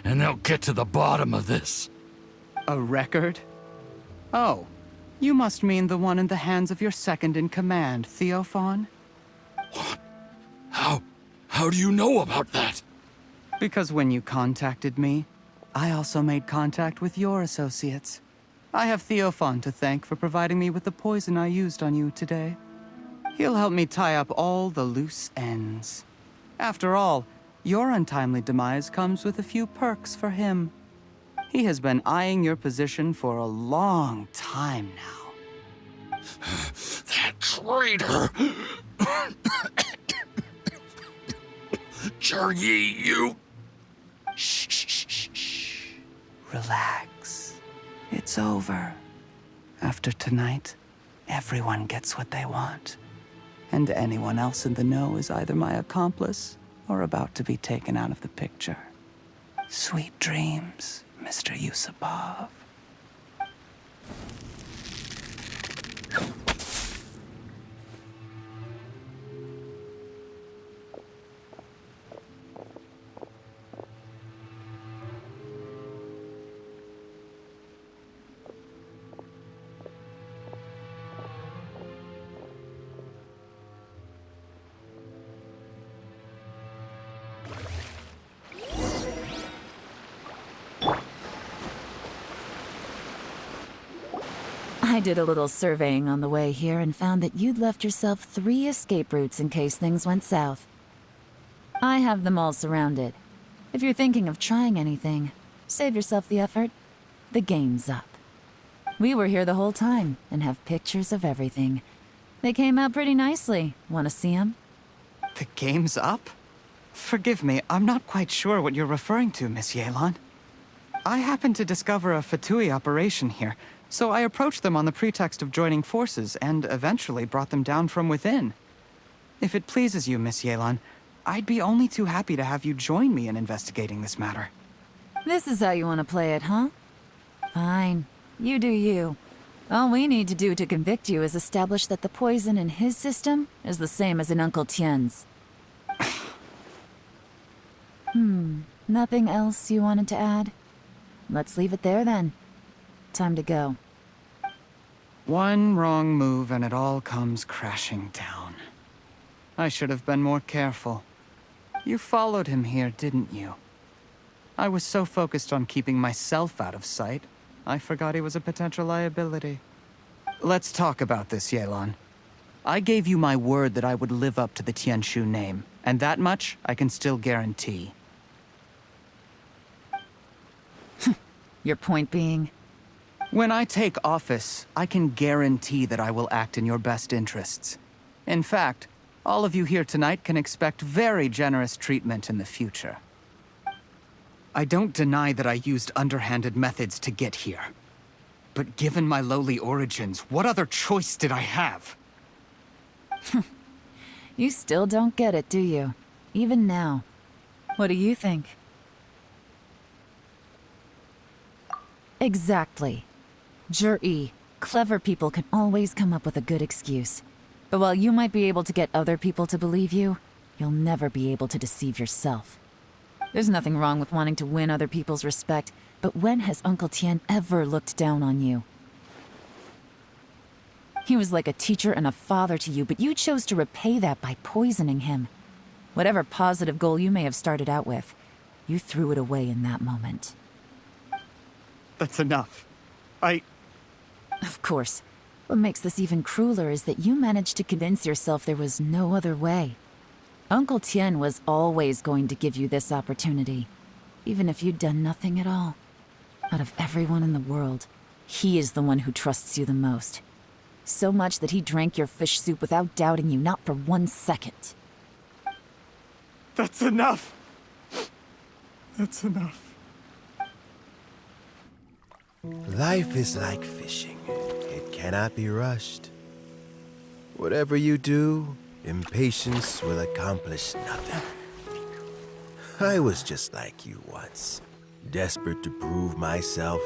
and they'll get to the bottom of this. A record? Oh, you must mean the one in the hands of your second-in-command, Theophan? What? How do you know about that? Because when you contacted me, I also made contact with your associates. I have Theophan to thank for providing me with the poison I used on you today. He'll help me tie up all the loose ends. After all, your untimely demise comes with a few perks for him. He has been eyeing your position for a long time now. That traitor! Cherry, you... Shh. Relax. It's over. After tonight, everyone gets what they want. And anyone else in the know is either my accomplice or about to be taken out of the picture. Sweet dreams, Mr. Yusupov. I did a little surveying on the way here and found that you'd left yourself 3 escape routes in case things went south. I have them all surrounded. If you're thinking of trying anything, save yourself the effort. The game's up. We were here the whole time and have pictures of everything. They came out pretty nicely. Want to see them? The game's up? Forgive me, I'm not quite sure what you're referring to, Miss Yelan. I happened to discover a Fatui operation here, so I approached them on the pretext of joining forces and eventually brought them down from within. If it pleases you, Miss Yelan, I'd be only too happy to have you join me in investigating this matter. This is how you want to play it, huh? Fine. You do you. All we need to do to convict you is establish that the poison in his system is the same as in Uncle Tien's. Nothing else you wanted to add? Let's leave it there then. Time to go. One wrong move and it all comes crashing down. I should have been more careful. You followed him here, didn't you? I was so focused on keeping myself out of sight, I forgot he was a potential liability. Let's talk about this, Yelan. I gave you my word that I would live up to the Tianshu name, and that much I can still guarantee. Your point being? When I take office, I can guarantee that I will act in your best interests. In fact, all of you here tonight can expect very generous treatment in the future. I don't deny that I used underhanded methods to get here. But given my lowly origins, what other choice did I have? You still don't get it, do you? Even now. What do you think? Exactly. Jur-E, clever people can always come up with a good excuse. But while you might be able to get other people to believe you, you'll never be able to deceive yourself. There's nothing wrong with wanting to win other people's respect, but when has Uncle Tien ever looked down on you? He was like a teacher and a father to you, but you chose to repay that by poisoning him. Whatever positive goal you may have started out with, you threw it away in that moment. That's enough. Of course. What makes this even crueler is that you managed to convince yourself there was no other way. Uncle Tien was always going to give you this opportunity, even if you'd done nothing at all. Out of everyone in the world, he is the one who trusts you the most. So much that he drank your fish soup without doubting you, not for 1 second. That's enough. That's enough. Life is like fishing. It cannot be rushed. Whatever you do, impatience will accomplish nothing. I was just like you once, desperate to prove myself.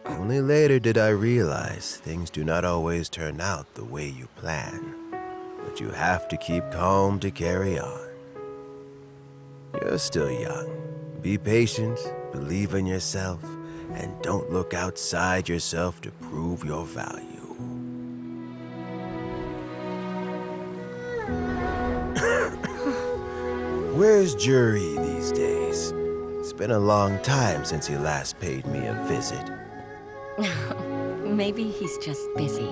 Only later did I realize things do not always turn out the way you plan. But you have to keep calm to carry on. You're still young. Be patient, believe in yourself, and don't look outside yourself to prove your value. Where's Jur-E these days? It's been a long time since he last paid me a visit. Maybe he's just busy.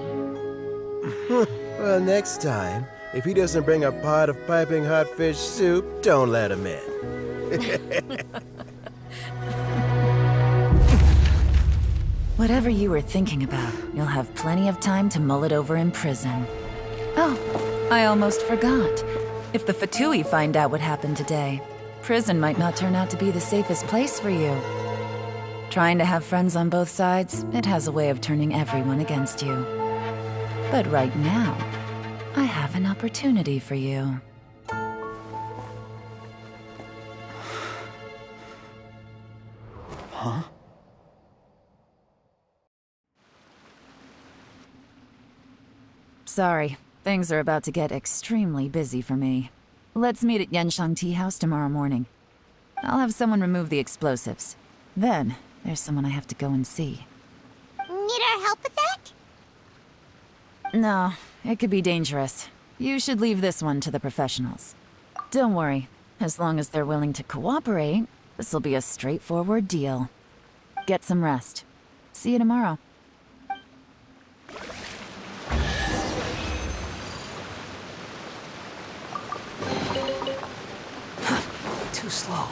Well, next time, if he doesn't bring a pot of piping hot fish soup, don't let him in. Whatever you were thinking about, you'll have plenty of time to mull it over in prison. Oh, I almost forgot. If the Fatui find out what happened today, prison might not turn out to be the safest place for you. Trying to have friends on both sides, it has a way of turning everyone against you. But right now, I have an opportunity for you. Huh? Sorry, things are about to get extremely busy for me. Let's meet at Yanshang Tea House tomorrow morning. I'll have someone remove the explosives. Then, there's someone I have to go and see. Need our help with that? No, it could be dangerous. You should leave this one to the professionals. Don't worry, as long as they're willing to cooperate, this'll be a straightforward deal. Get some rest. See you tomorrow. Too slow.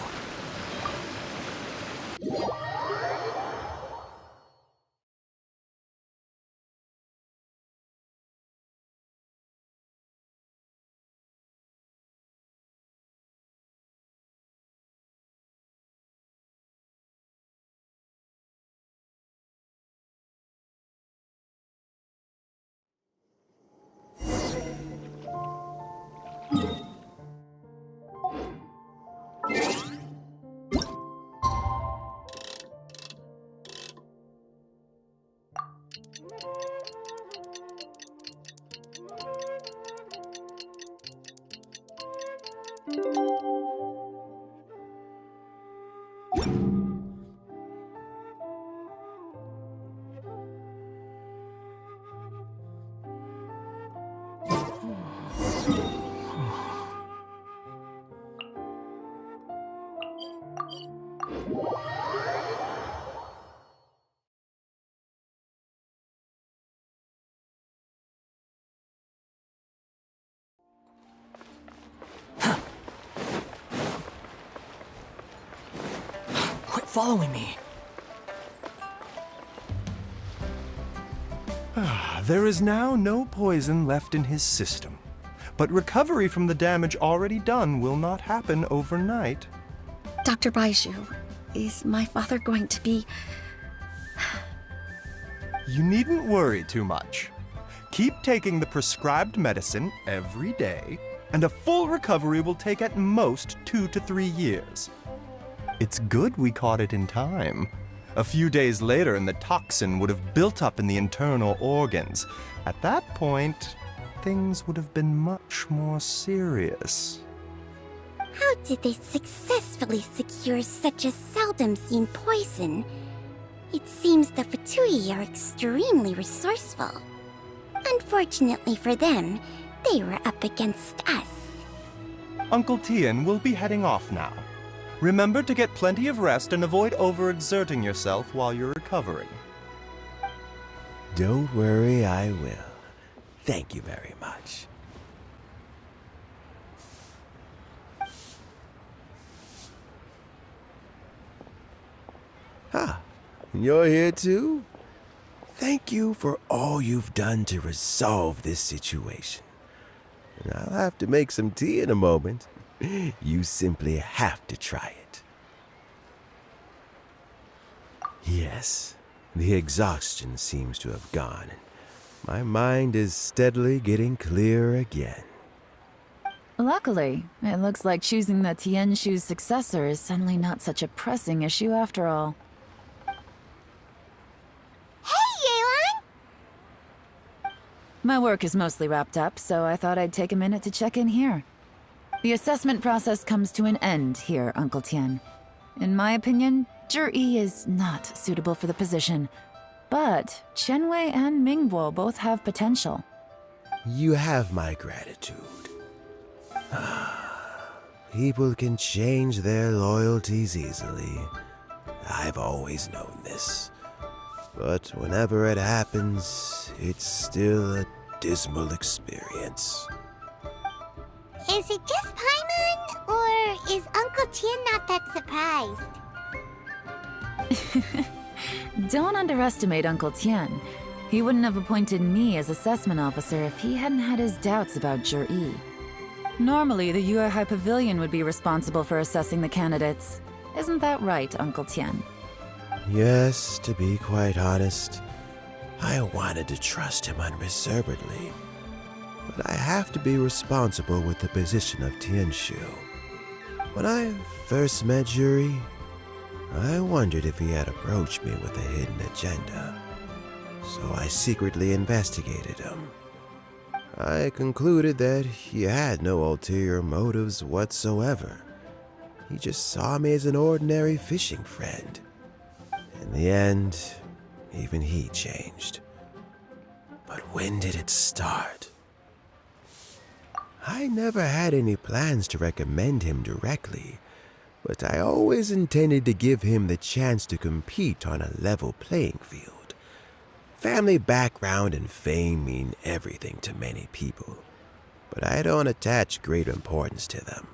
Quit following me. There is now no poison left in his system, but recovery from the damage already done will not happen overnight. Dr. Baiju, is my father going to be... You needn't worry too much. Keep taking the prescribed medicine every day, and a full recovery will take at most 2 to 3 years. It's good we caught it in time. A few days later, and the toxin would have built up in the internal organs. At that point, things would have been much more serious. How did they successfully secure such a seldom-seen poison? It seems the Fatui are extremely resourceful. Unfortunately for them, they were up against us. Uncle Tian will be heading off now. Remember to get plenty of rest and avoid overexerting yourself while you're recovering. Don't worry, I will. Thank you very much. Ah, you're here too? Thank you for all you've done to resolve this situation. And I'll have to make some tea in a moment. You simply have to try it. Yes, the exhaustion seems to have gone, and my mind is steadily getting clearer again. Luckily, it looks like choosing the Tianshu's successor is suddenly not such a pressing issue after all. My work is mostly wrapped up, so I thought I'd take a minute to check in here. The assessment process comes to an end here, Uncle Tian. In my opinion, Zhi is not suitable for the position, but Qianwei and Mingbo both have potential. You have my gratitude. People can change their loyalties easily. I've always known this. But whenever it happens, it's still a dismal experience. Is it just Paimon, or is Uncle Tian not that surprised? Don't underestimate Uncle Tian. He wouldn't have appointed me as assessment officer if he hadn't had his doubts about Zhi. Normally, the Yuehai Pavilion would be responsible for assessing the candidates. Isn't that right, Uncle Tian? Yes, to be quite honest, I wanted to trust him unreservedly. But I have to be responsible with the position of Tianshu. When I first met Zhi, I wondered if he had approached me with a hidden agenda. So I secretly investigated him. I concluded that he had no ulterior motives whatsoever. He just saw me as an ordinary fishing friend. In the end, even he changed. But when did it start? I never had any plans to recommend him directly, but I always intended to give him the chance to compete on a level playing field. Family background and fame mean everything to many people, but I don't attach great importance to them.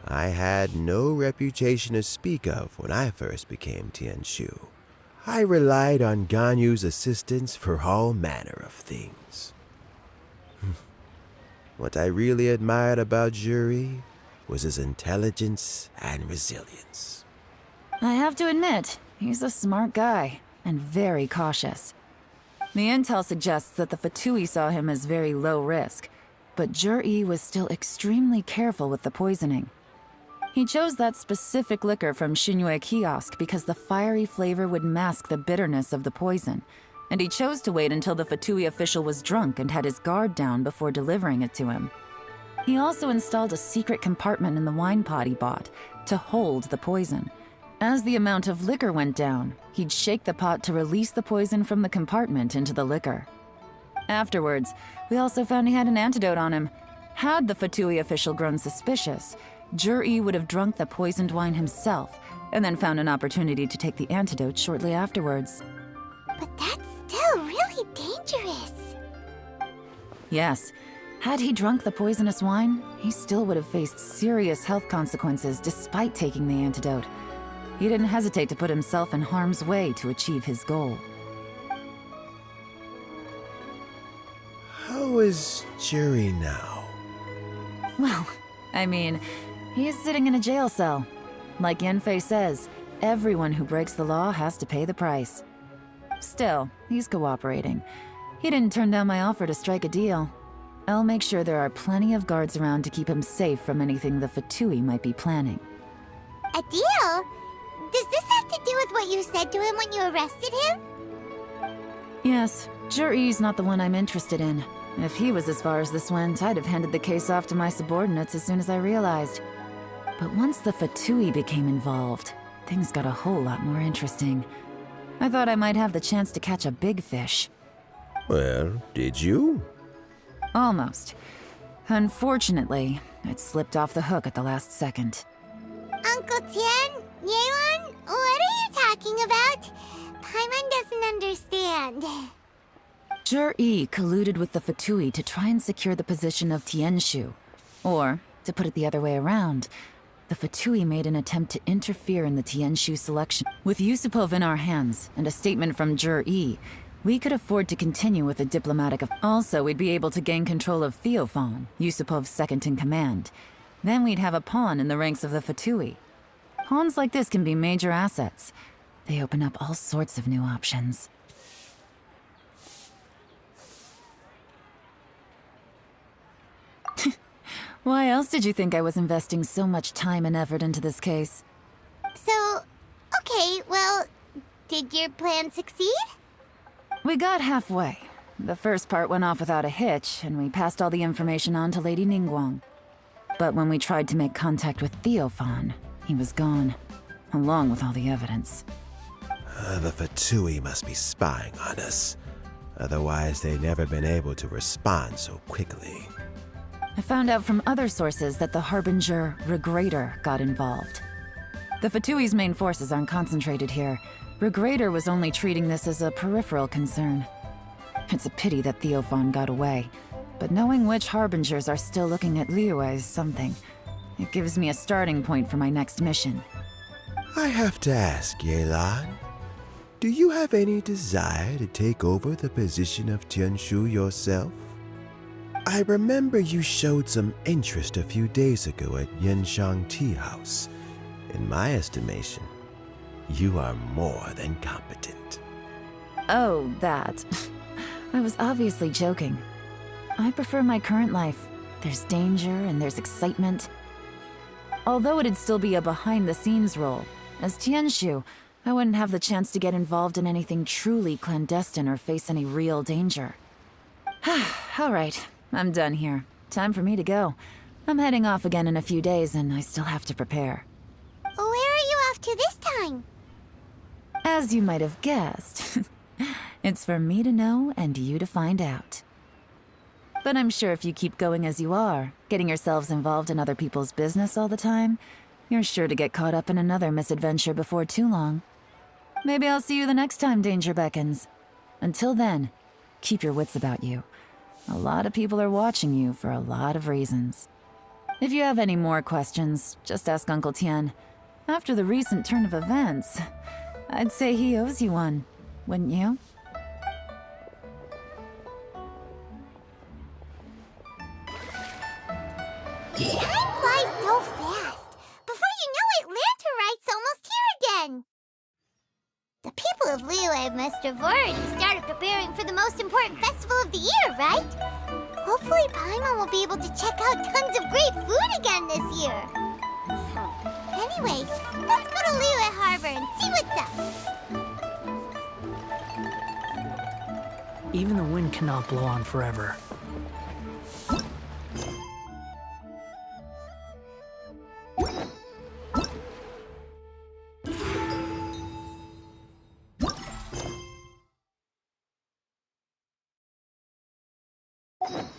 I had no reputation to speak of when I first became Tianshu. I relied on Ganyu's assistance for all manner of things. What I really admired about Zhi was his intelligence and resilience. I have to admit, he's a smart guy, and very cautious. The intel suggests that the Fatui saw him as very low risk, but Zhi was still extremely careful with the poisoning. He chose that specific liquor from Xingyue kiosk because the fiery flavor would mask the bitterness of the poison, and he chose to wait until the Fatui official was drunk and had his guard down before delivering it to him. He also installed a secret compartment in the wine pot he bought to hold the poison. As the amount of liquor went down, he'd shake the pot to release the poison from the compartment into the liquor. Afterwards, we also found he had an antidote on him. Had the Fatui official grown suspicious, Jur-E would have drunk the poisoned wine himself and then found an opportunity to take the antidote shortly afterwards. But that's still really dangerous. Yes, had he drunk the poisonous wine, he still would have faced serious health consequences despite taking the antidote. He didn't hesitate to put himself in harm's way to achieve his goal. How is Jerry now? Well, I mean, he's sitting in a jail cell. Like Yanfei says, everyone who breaks the law has to pay the price. Still, he's cooperating. He didn't turn down my offer to strike a deal. I'll make sure there are plenty of guards around to keep him safe from anything the Fatui might be planning. A deal? Does this have to do with what you said to him when you arrested him? Yes, Jur-E's not the one I'm interested in. If he was as far as this went, I'd have handed the case off to my subordinates as soon as I realized. But once the Fatui became involved, things got a whole lot more interesting. I thought I might have the chance to catch a big fish. Well, did you? Almost. Unfortunately, it slipped off the hook at the last second. Uncle Tian? Yelan? What are you talking about? Paimon doesn't understand. Jur-E colluded with the Fatui to try and secure the position of Tianshu. Or, to put it the other way around, the Fatui made an attempt to interfere in the Tianshu selection. With Yusupov in our hands, and a statement from Jur-E, we could afford to continue with the diplomatic. Also, we'd be able to gain control of Theophan, Yusupov's second-in-command. Then we'd have a pawn in the ranks of the Fatui. Pawns like this can be major assets. They open up all sorts of new options. Why else did you think I was investing so much time and effort into this case? So, okay, well, did your plan succeed? We got halfway. The first part went off without a hitch, and we passed all the information on to Lady Ningguang. But when we tried to make contact with Theophan, he was gone, along with all the evidence. The Fatui must be spying on us. Otherwise, they'd never been able to respond so quickly. I found out from other sources that the Harbinger Regrator got involved. The Fatui's main forces aren't concentrated here. Regrator was only treating this as a peripheral concern. It's a pity that Theophan got away, but knowing which Harbingers are still looking at Liyue is something. It gives me a starting point for my next mission. I have to ask, Yelan, do you have any desire to take over the position of Tianshu yourself? I remember you showed some interest a few days ago at Yenshang Tea House. In my estimation, you are more than competent. Oh, that. I was obviously joking. I prefer my current life. There's danger and there's excitement. Although it'd still be a behind-the-scenes role, as Tianshu, I wouldn't have the chance to get involved in anything truly clandestine or face any real danger. All right, I'm done here. Time for me to go. I'm heading off again in a few days, and I still have to prepare. Where are you off to this time? As you might have guessed, it's for me to know and you to find out. But I'm sure if you keep going as you are, getting yourselves involved in other people's business all the time, you're sure to get caught up in another misadventure before too long. Maybe I'll see you the next time danger beckons. Until then, keep your wits about you. A lot of people are watching you for a lot of reasons. If you have any more questions, just ask Uncle Tian. After the recent turn of events, I'd say he owes you one, wouldn't you? Time flies so fast. Before you know it, Rite's almost here again. The people of Liyue must have already started preparing for the most important festival of the year, right? Hopefully Paimon will be able to check out tons of great food again this year. Anyway, let's go to Liyue Harbor and see what's up. Even the wind cannot blow on forever. Hey,